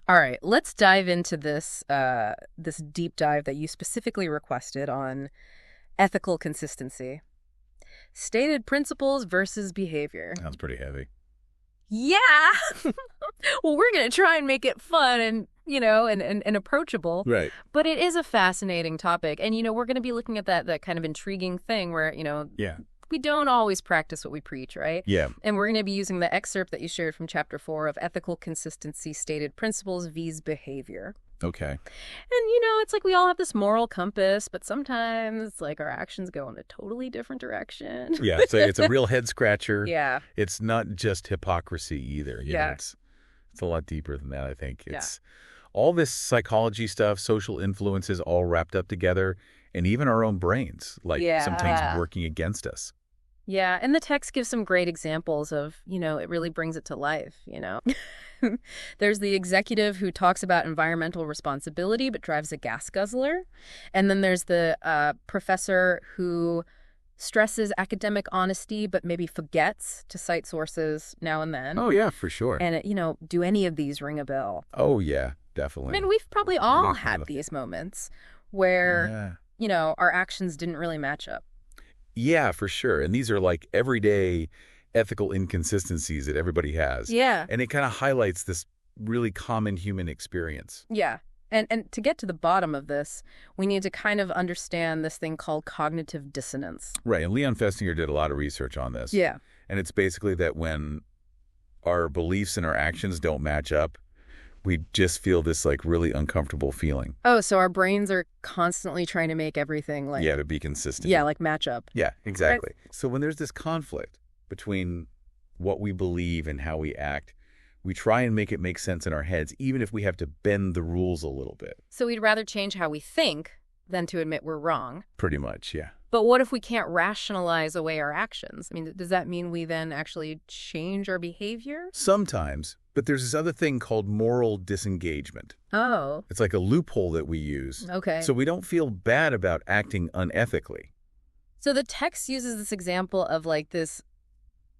All right, let's dive into this deep dive that you specifically requested on ethical consistency. Stated principles versus behavior. Sounds pretty heavy. Yeah. Well, we're going to try and make it fun and, and approachable. Right. But it is a fascinating topic. And, we're going to be looking at that kind of intriguing thing where, Yeah. we don't always practice what we preach, right? Yeah. And we're going to be using the excerpt that you shared from Chapter 4 of Ethical Consistency Stated Principles vs. Behavior. Okay. And, it's like we all have this moral compass, but sometimes, like, our actions go in a totally different direction. Yeah, so it's a real head scratcher. Yeah. It's not just hypocrisy either. You know, Yeah. it's a lot deeper than that, I think. It's all this psychology stuff, social influences all wrapped up together, and even our own brains, like sometimes working against us. Yeah, and the text gives some great examples of, it really brings it to life, There's the executive who talks about environmental responsibility but drives a gas guzzler. And then there's the professor who stresses academic honesty but maybe forgets to cite sources now and then. Oh, yeah, for sure. And, do any of these ring a bell? Oh, yeah, definitely. I mean, we've probably all had these moments where, our actions didn't really match up. Yeah, for sure. And these are like everyday ethical inconsistencies that everybody has. Yeah. And it kind of highlights this really common human experience. Yeah. And to get to the bottom of this, we need to kind of understand this thing called cognitive dissonance. Right. And Leon Festinger did a lot of research on this. Yeah. And it's basically that when our beliefs and our actions don't match up, we just feel this like really uncomfortable feeling. Oh, so our brains are constantly trying to make everything like... Yeah, to be consistent. Yeah, like match up. Yeah, exactly. Right. So when there's this conflict between what we believe and how we act, we try and make it make sense in our heads, even if we have to bend the rules a little bit. So we'd rather change how we think than to admit we're wrong. Pretty much, yeah. But what if we can't rationalize away our actions? I mean, does that mean we then actually change our behavior? Sometimes, but there's this other thing called moral disengagement. Oh. It's like a loophole that we use. Okay. So we don't feel bad about acting unethically. So the text uses this example of like this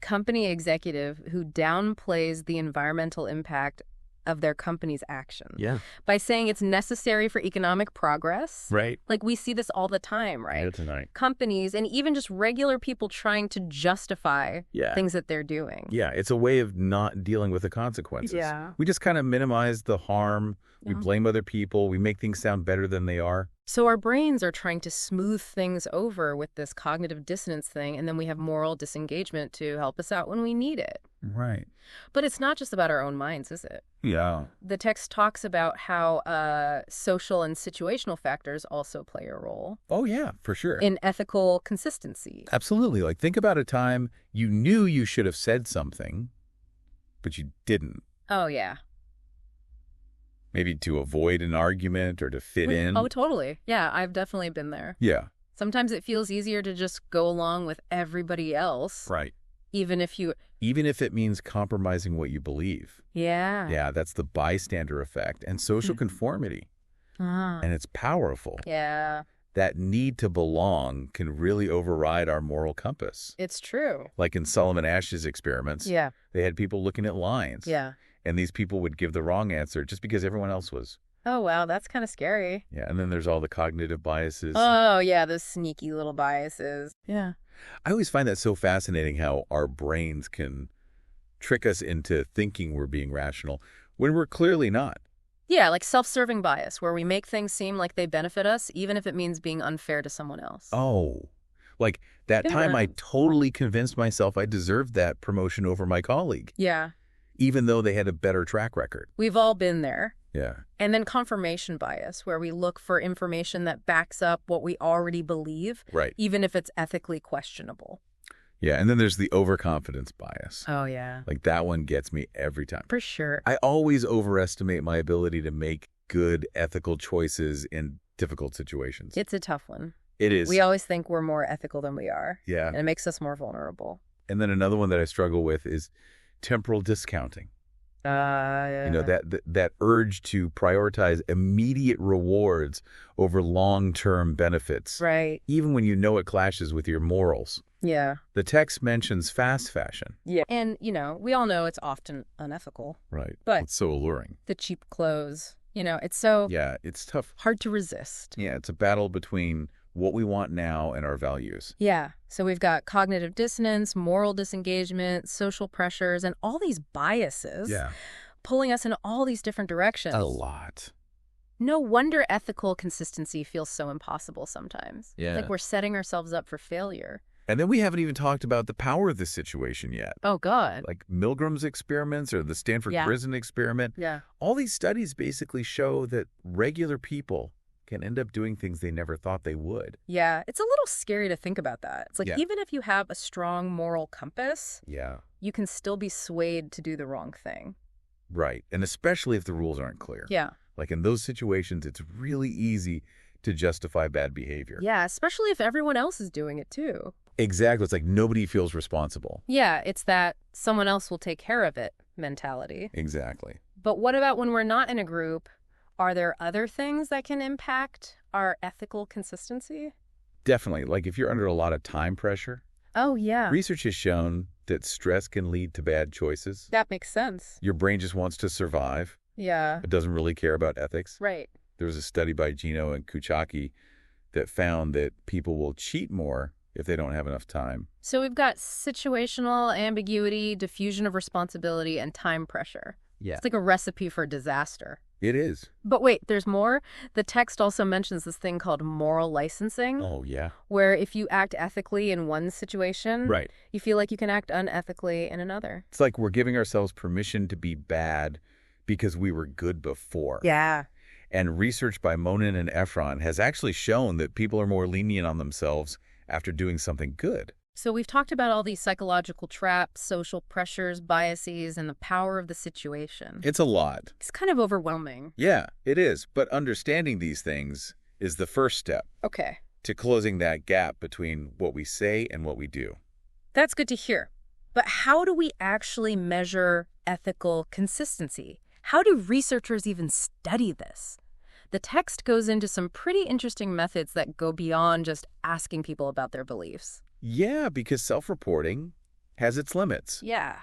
company executive who downplays the environmental impact of their company's actions. Yeah. By saying it's necessary for economic progress. Right. Like we see this all the time, right? Yeah, tonight. Companies and even just regular people trying to justify things that they're doing. Yeah, it's a way of not dealing with the consequences. Yeah. We just kind of minimize the harm. We blame other people. We make things sound better than they are. So our brains are trying to smooth things over with this cognitive dissonance thing, and then we have moral disengagement to help us out when we need it. Right. But it's not just about our own minds, is it? Yeah. The text talks about how social and situational factors also play a role. Oh, yeah, for sure. In ethical consistency. Absolutely. Like, think about a time you knew you should have said something, but you didn't. Oh, yeah. Maybe to avoid an argument or to fit in. Oh, totally. Yeah, I've definitely been there. Yeah. Sometimes it feels easier to just go along with everybody else. Right. Even if it means compromising what you believe. Yeah. Yeah, that's the bystander effect and social conformity. And it's powerful. Yeah. That need to belong can really override our moral compass. It's true. Like in Solomon Ash's experiments. Yeah. They had people looking at lines. Yeah. And these people would give the wrong answer just because everyone else was. Oh, wow. That's kind of scary. Yeah. And then there's all the cognitive biases. Oh, yeah. Those sneaky little biases. Yeah. I always find that so fascinating how our brains can trick us into thinking we're being rational when we're clearly not. Yeah, like self-serving bias, where we make things seem like they benefit us, even if it means being unfair to someone else. Oh, like that time I totally convinced myself I deserved that promotion over my colleague. Yeah. Even though they had a better track record. We've all been there. Yeah. And then confirmation bias, where we look for information that backs up what we already believe, right, even if it's ethically questionable. Yeah, and then there's the overconfidence bias. Oh, yeah. Like that one gets me every time. For sure. I always overestimate my ability to make good ethical choices in difficult situations. It's a tough one. It is. We always think we're more ethical than we are. Yeah. And it makes us more vulnerable. And then another one that I struggle with is temporal discounting. Yeah. You know, that urge to prioritize immediate rewards over long-term benefits. Right. Even when you know it clashes with your morals. Yeah. The text mentions fast fashion. Yeah. And, we all know it's often unethical. Right. But it's so alluring. The cheap clothes, it's so Yeah, it's tough. Hard to resist. Yeah, it's a battle between what we want now and our values. Yeah. So we've got cognitive dissonance, moral disengagement, social pressures, and all these biases pulling us in all these different directions. A lot. No wonder ethical consistency feels so impossible sometimes. Yeah. It's like we're setting ourselves up for failure. And then we haven't even talked about the power of this situation yet. Oh, God. Like Milgram's experiments or the Stanford Prison Experiment. Yeah. All these studies basically show that regular people can end up doing things they never thought they would. Yeah, it's a little scary to think about that. It's like even if you have a strong moral compass, you can still be swayed to do the wrong thing. Right, and especially if the rules aren't clear. Yeah. Like in those situations, it's really easy to justify bad behavior. Yeah, especially if everyone else is doing it too. Exactly. It's like nobody feels responsible. Yeah, it's that someone else will take care of it mentality. Exactly. But what about when we're not in a group? Are there other things that can impact our ethical consistency? Definitely. Like if you're under a lot of time pressure. Oh, yeah. Research has shown that stress can lead to bad choices. That makes sense. Your brain just wants to survive. Yeah. It doesn't really care about ethics. Right. There was a study by Gino and Kuchaki that found that people will cheat more if they don't have enough time. So we've got situational ambiguity, diffusion of responsibility, and time pressure. Yeah. It's like a recipe for disaster. It is. But wait, there's more. The text also mentions this thing called moral licensing. Oh, yeah. Where if you act ethically in one situation, you feel like you can act unethically in another. It's like we're giving ourselves permission to be bad because we were good before. Yeah. And research by Monin and Efron has actually shown that people are more lenient on themselves after doing something good. So we've talked about all these psychological traps, social pressures, biases, and the power of the situation. It's a lot. It's kind of overwhelming. Yeah, it is. But understanding these things is the first step. Okay. To closing that gap between what we say and what we do. That's good to hear. But how do we actually measure ethical consistency? How do researchers even study this? The text goes into some pretty interesting methods that go beyond just asking people about their beliefs. Yeah, because self-reporting has its limits. Yeah.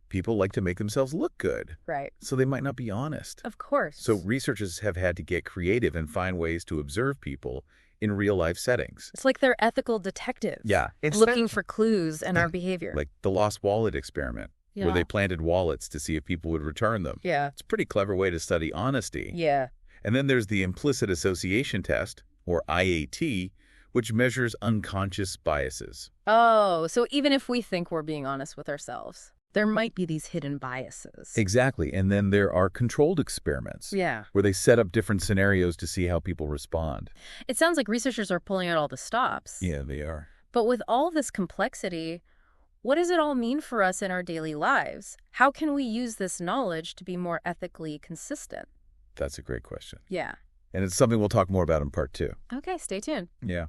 People like to make themselves look good. Right. So they might not be honest. Of course. So researchers have had to get creative and find ways to observe people in real-life settings. It's like they're ethical detectives. Yeah. Looking for clues in our behavior. Like the lost wallet experiment, where they planted wallets to see if people would return them. Yeah. It's a pretty clever way to study honesty. Yeah. And then there's the implicit association test, or IAT, which measures unconscious biases. Oh, so even if we think we're being honest with ourselves, there might be these hidden biases. Exactly. And then there are controlled experiments. Yeah. Where they set up different scenarios to see how people respond. It sounds like researchers are pulling out all the stops. Yeah, they are. But with all this complexity, what does it all mean for us in our daily lives? How can we use this knowledge to be more ethically consistent? That's a great question. Yeah. And it's something we'll talk more about in part 2. Okay, stay tuned. Yeah.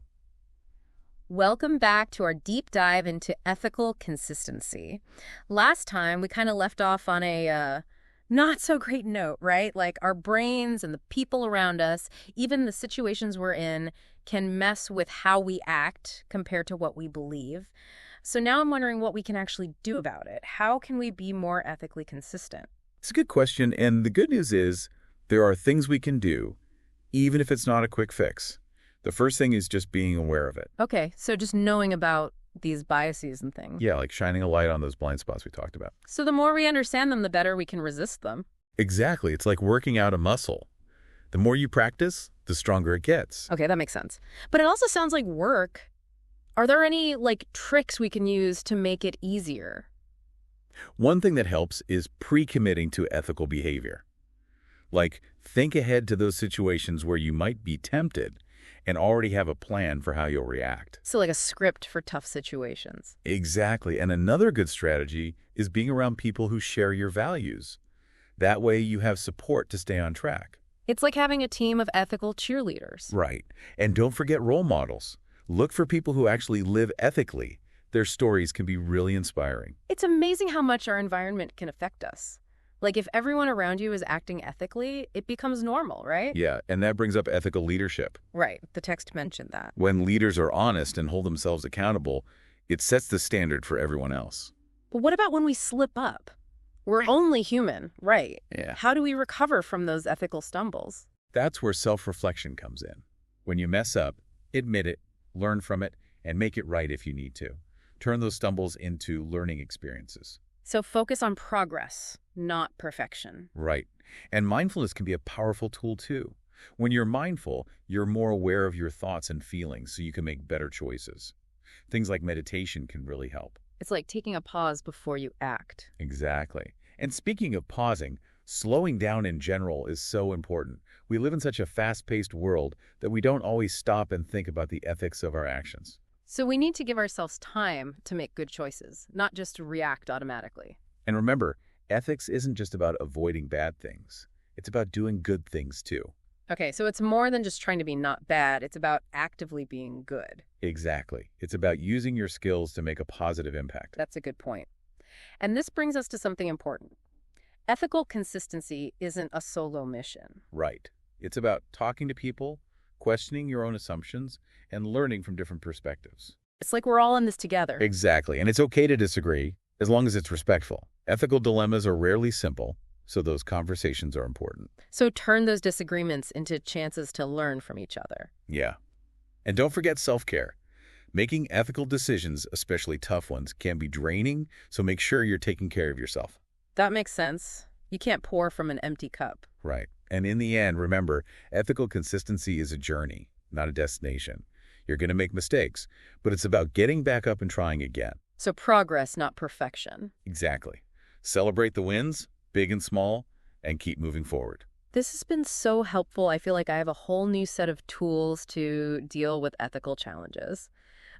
Welcome back to our deep dive into ethical consistency. Last time, we kind of left off on a not so great note, right? Like our brains and the people around us, even the situations we're in, can mess with how we act compared to what we believe. So now I'm wondering what we can actually do about it. How can we be more ethically consistent? It's a good question, and the good news is there are things we can do, even if it's not a quick fix. The first thing is just being aware of it. Okay, so just knowing about these biases and things. Yeah, like shining a light on those blind spots we talked about. So the more we understand them, the better we can resist them. Exactly. It's like working out a muscle. The more you practice, the stronger it gets. Okay, that makes sense. But it also sounds like work. Are there any, tricks we can use to make it easier? One thing that helps is pre-committing to ethical behavior. Like, think ahead to those situations where you might be tempted and already have a plan for how you'll react. So like a script for tough situations. Exactly. And another good strategy is being around people who share your values. That way you have support to stay on track. It's like having a team of ethical cheerleaders. Right. And don't forget role models. Look for people who actually live ethically. Their stories can be really inspiring. It's amazing how much our environment can affect us. Like if everyone around you is acting ethically, it becomes normal, right? Yeah, and that brings up ethical leadership. Right. The text mentioned that. When leaders are honest and hold themselves accountable, It sets the standard for everyone else. But what about when we slip up? We're only human, right? Yeah. How do we recover from those ethical stumbles? That's where self-reflection comes in. When you mess up, admit it, learn from it, and make it right if you need to. Turn those stumbles into learning experiences. So focus on progress, not perfection. Right. And mindfulness can be a powerful tool too. When you're mindful, you're more aware of your thoughts and feelings so you can make better choices. Things like meditation can really help. It's like taking a pause before you act. Exactly. And speaking of pausing, slowing down in general is so important. We live in such a fast-paced world that we don't always stop and think about the ethics of our actions. So we need to give ourselves time to make good choices, not just to react automatically. And remember, ethics isn't just about avoiding bad things. It's about doing good things too. Okay, so it's more than just trying to be not bad. It's about actively being good. Exactly. It's about using your skills to make a positive impact. That's a good point. And this brings us to something important. Ethical consistency isn't a solo mission. Right. It's about talking to people, questioning your own assumptions, and learning from different perspectives. It's like we're all in this together. Exactly. And it's okay to disagree, as long as it's respectful. Ethical dilemmas are rarely simple, so those conversations are important. So turn those disagreements into chances to learn from each other. Yeah. And don't forget self-care. Making ethical decisions, especially tough ones, can be draining, so make sure you're taking care of yourself. That makes sense. You can't pour from an empty cup. Right. And in the end, remember, ethical consistency is a journey, not a destination. You're going to make mistakes, but it's about getting back up and trying again. So progress, not perfection. Exactly. Celebrate the wins, big and small, and keep moving forward. This has been so helpful. I feel like I have a whole new set of tools to deal with ethical challenges.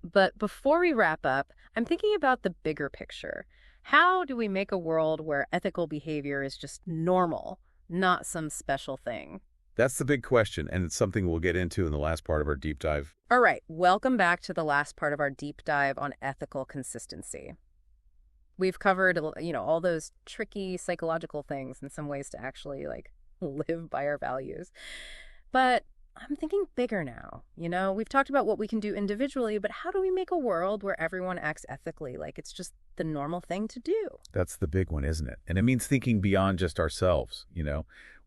But before we wrap up, I'm thinking about the bigger picture. How do we make a world where ethical behavior is just normal, not some special thing? That's the big question, and it's something we'll get into in the last part of our deep dive. All right, welcome back to the last part of our deep dive on ethical consistency. We've covered, all those tricky psychological things in some ways to actually, live by our values. But I'm thinking bigger now. We've talked about what we can do individually, but how do we make a world where everyone acts ethically, like it's just the normal thing to do? That's the big one, isn't it? And it means thinking beyond just ourselves,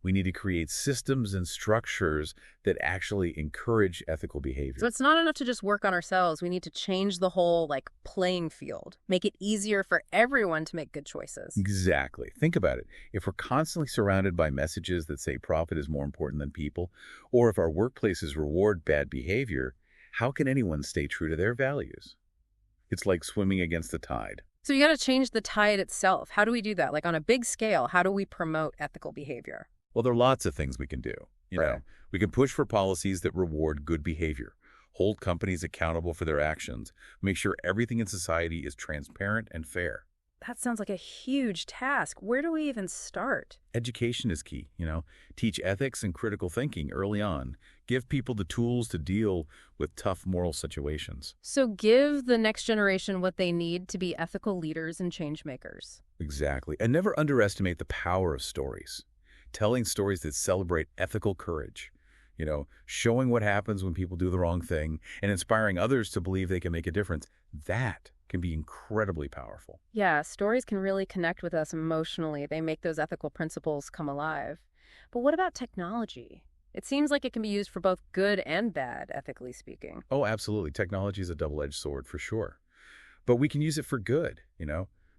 We need to create systems and structures that actually encourage ethical behavior. So it's not enough to just work on ourselves. We need to change the whole, playing field, make it easier for everyone to make good choices. Exactly. Think about it. If we're constantly surrounded by messages that say profit is more important than people, or if our workplaces reward bad behavior, how can anyone stay true to their values? It's like swimming against the tide. So you got to change the tide itself. How do we do that? On a big scale, how do we promote ethical behavior? Well, there are lots of things we can do. Right. We can push for policies that reward good behavior, hold companies accountable for their actions, make sure everything in society is transparent and fair. That sounds like a huge task. Where do we even start? Education is key, Teach ethics and critical thinking early on. Give people the tools to deal with tough moral situations. So give the next generation what they need to be ethical leaders and change makers. Exactly. And never underestimate the power of stories. Telling stories that celebrate ethical courage, showing what happens when people do the wrong thing and inspiring others to believe they can make a difference. That can be incredibly powerful. Yeah, stories can really connect with us emotionally. They make those ethical principles come alive. But what about technology? It seems like it can be used for both good and bad, ethically speaking. Oh, absolutely. Technology is a double-edged sword for sure. But we can use it for good,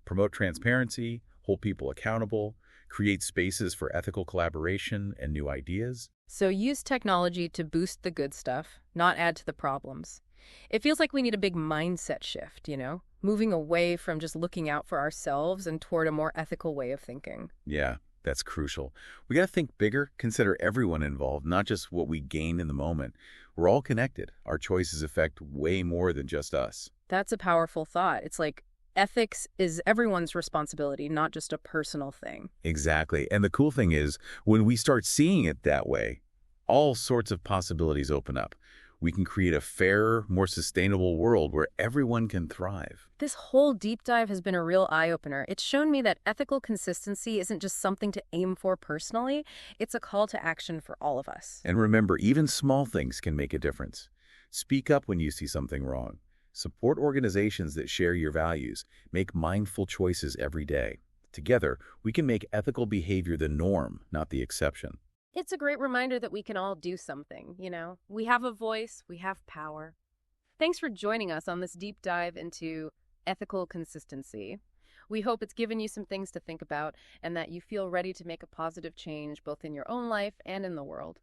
promote transparency, hold people accountable, create spaces for ethical collaboration and new ideas. So use technology to boost the good stuff, not add to the problems. It feels like we need a big mindset shift, moving away from just looking out for ourselves and toward a more ethical way of thinking. Yeah, that's crucial. We got to think bigger, consider everyone involved, not just what we gain in the moment. We're all connected. Our choices affect way more than just us. That's a powerful thought. It's like ethics is everyone's responsibility, not just a personal thing. Exactly. And the cool thing is, when we start seeing it that way, all sorts of possibilities open up. We can create a fairer, more sustainable world where everyone can thrive. This whole deep dive has been a real eye-opener. It's shown me that ethical consistency isn't just something to aim for personally. It's a call to action for all of us. And remember, even small things can make a difference. Speak up when you see something wrong. Support organizations that share your values. Make mindful choices every day. Together, we can make ethical behavior the norm, not the exception. It's a great reminder that we can all do something, you know? We have a voice, we have power. Thanks for joining us on this deep dive into ethical consistency. We hope it's given you some things to think about and that you feel ready to make a positive change both in your own life and in the world.